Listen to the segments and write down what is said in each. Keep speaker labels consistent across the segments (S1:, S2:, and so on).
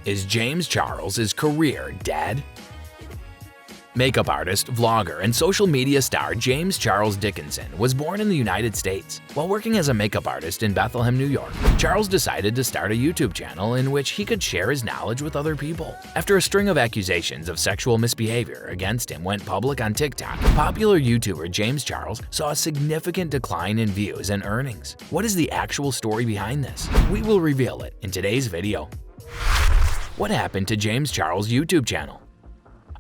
S1: Is James Charles' career dead? Makeup artist, vlogger, and social media star James Charles Dickinson was born in the United States. While working as a makeup artist in Bethlehem, New York, Charles decided to start a YouTube channel in which he could share his knowledge with other people. After a string of accusations of sexual misbehavior against him went public on TikTok, popular YouTuber James Charles saw a significant decline in views and earnings. What is the actual story behind this? We will reveal it in today's video. What happened to James Charles' YouTube channel?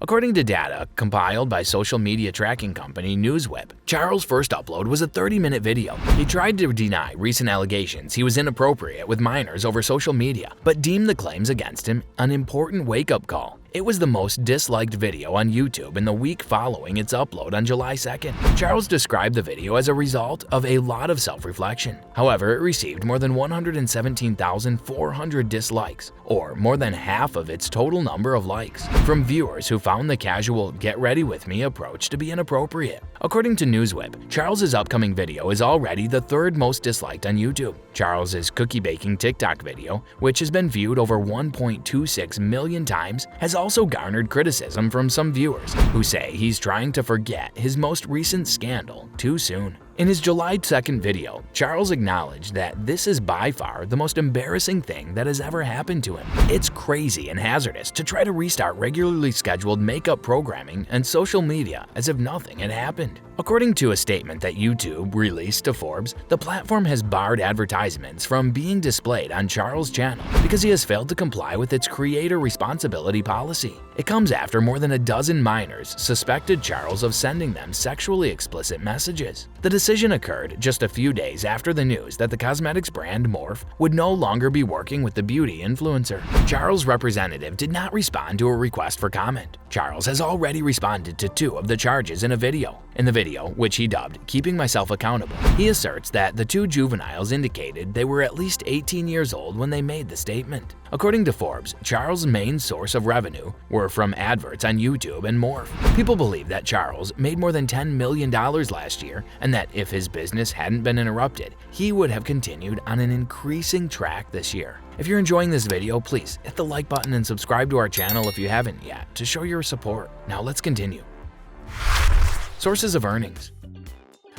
S1: According to data compiled by social media tracking company Newswhip, Charles' first upload was a 30-minute video. He tried to deny recent allegations he was inappropriate with minors over social media, but deemed the claims against him an important wake-up call. It was the most disliked video on YouTube in the week following its upload on July 2nd. Charles described the video as a result of a lot of self-reflection. However, it received more than 117,400 dislikes, or more than half of its total number of likes, from viewers who found the casual "get ready with me" approach to be inappropriate. According to Newswhip, Charles' upcoming video is already the third most disliked on YouTube. Charles' cookie baking TikTok video, which has been viewed over 1.26 million times, has also garnered criticism from some viewers who say he's trying to forget his most recent scandal too soon. In his July 2nd video, Charles acknowledged that this is by far the most embarrassing thing that has ever happened to him. It's crazy and hazardous to try to restart regularly scheduled makeup programming and social media as if nothing had happened. According to a statement that YouTube released to Forbes, the platform has barred advertisements from being displayed on Charles' channel because he has failed to comply with its creator responsibility policy. It comes after more than a dozen minors suspected Charles of sending them sexually explicit messages. The decision occurred just a few days after the news that the cosmetics brand Morphe would no longer be working with the beauty influencer. Charles' representative did not respond to a request for comment. Charles has already responded to 2 of the charges in a video. In the video, which he dubbed "Keeping Myself Accountable," he asserts that the 2 juveniles indicated they were at least 18 years old when they made the statement. According to Forbes, Charles' main source of revenue were from adverts on YouTube and Morphe. People believe that Charles made more than $10 million last year, and that if his business hadn't been interrupted, he would have continued on an increasing track this year. If you're enjoying this video, please hit the like button and subscribe to our channel if you haven't yet to show your support. Now let's continue. Sources of earnings.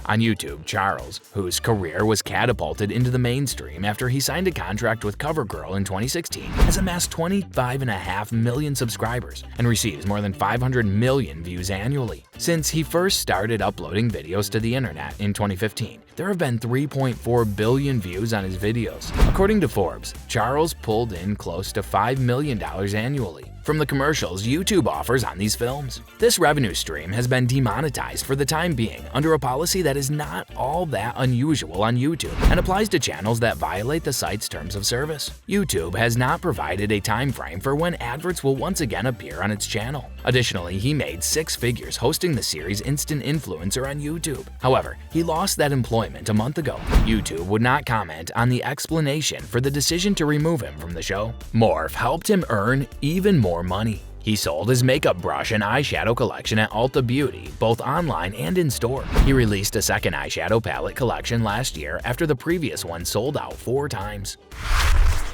S1: On YouTube, Charles, whose career was catapulted into the mainstream after he signed a contract with CoverGirl in 2016, has amassed 25.5 million subscribers and receives more than 500 million views annually. Since he first started uploading videos to the internet in 2015, there have been 3.4 billion views on his videos. According to Forbes, Charles pulled in close to $5 million annually from the commercials YouTube offers on these films. This revenue stream has been demonetized for the time being under a policy that is not all that unusual on YouTube and applies to channels that violate the site's terms of service. YouTube has not provided a time frame for when adverts will once again appear on its channel. Additionally, he made 6 figures hosting the series Instant Influencer on YouTube. However, he lost that employment a month ago. YouTube would not comment on the explanation for the decision to remove him from the show. Morphe helped him earn even more money. He sold his makeup brush and eyeshadow collection at Ulta Beauty, both online and in store. He released a second eyeshadow palette collection last year after the previous one sold out 4 times.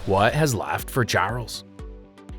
S1: What has left for Charles?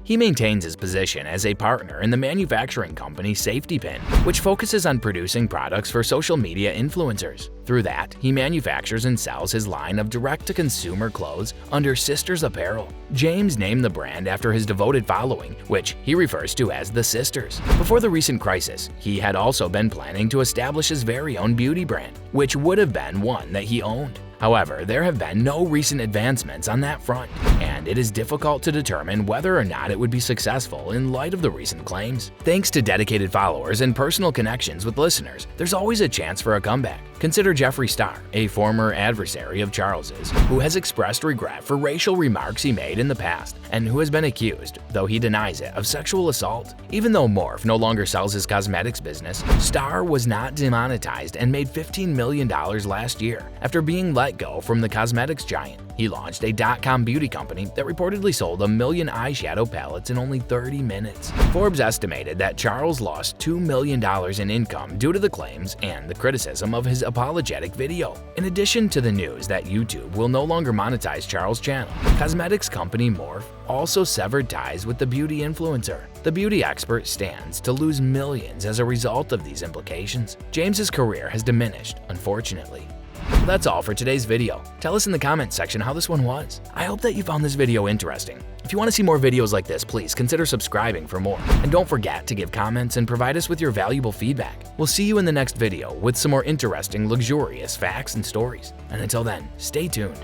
S1: He maintains his position as a partner in the manufacturing company Safety Pin, which focuses on producing products for social media influencers. Through that, he manufactures and sells his line of direct-to-consumer clothes under Sisters Apparel. James named the brand after his devoted following, which he refers to as the Sisters. Before the recent crisis, he had also been planning to establish his very own beauty brand, which would have been one that he owned. However, there have been no recent advancements on that front, and it is difficult to determine whether or not it would be successful in light of the recent claims. Thanks to dedicated followers and personal connections with listeners, there's always a chance for a comeback. Consider Jeffree Star, a former adversary of Charles's, who has expressed regret for racial remarks he made in the past and who has been accused, though he denies it, of sexual assault. Even though Morphe no longer sells his cosmetics business, Star was not demonetized and made $15 million last year after being let go from the cosmetics giant. He launched a .com beauty company that reportedly sold 1 million eyeshadow palettes in only 30 minutes. Forbes estimated that Charles lost $2 million in income due to the claims and the criticism of his apologetic video. In addition to the news that YouTube will no longer monetize Charles' channel, cosmetics company Morphe also severed ties with the beauty influencer. The beauty expert stands to lose millions as a result of these implications. James's career has diminished, unfortunately. Well, that's all for today's video. Tell us in the comments section how this one was. I hope that you found this video interesting. If you want to see more videos like this, please consider subscribing for more. And don't forget to give comments and provide us with your valuable feedback. We'll see you in the next video with some more interesting, luxurious facts and stories. And until then, stay tuned.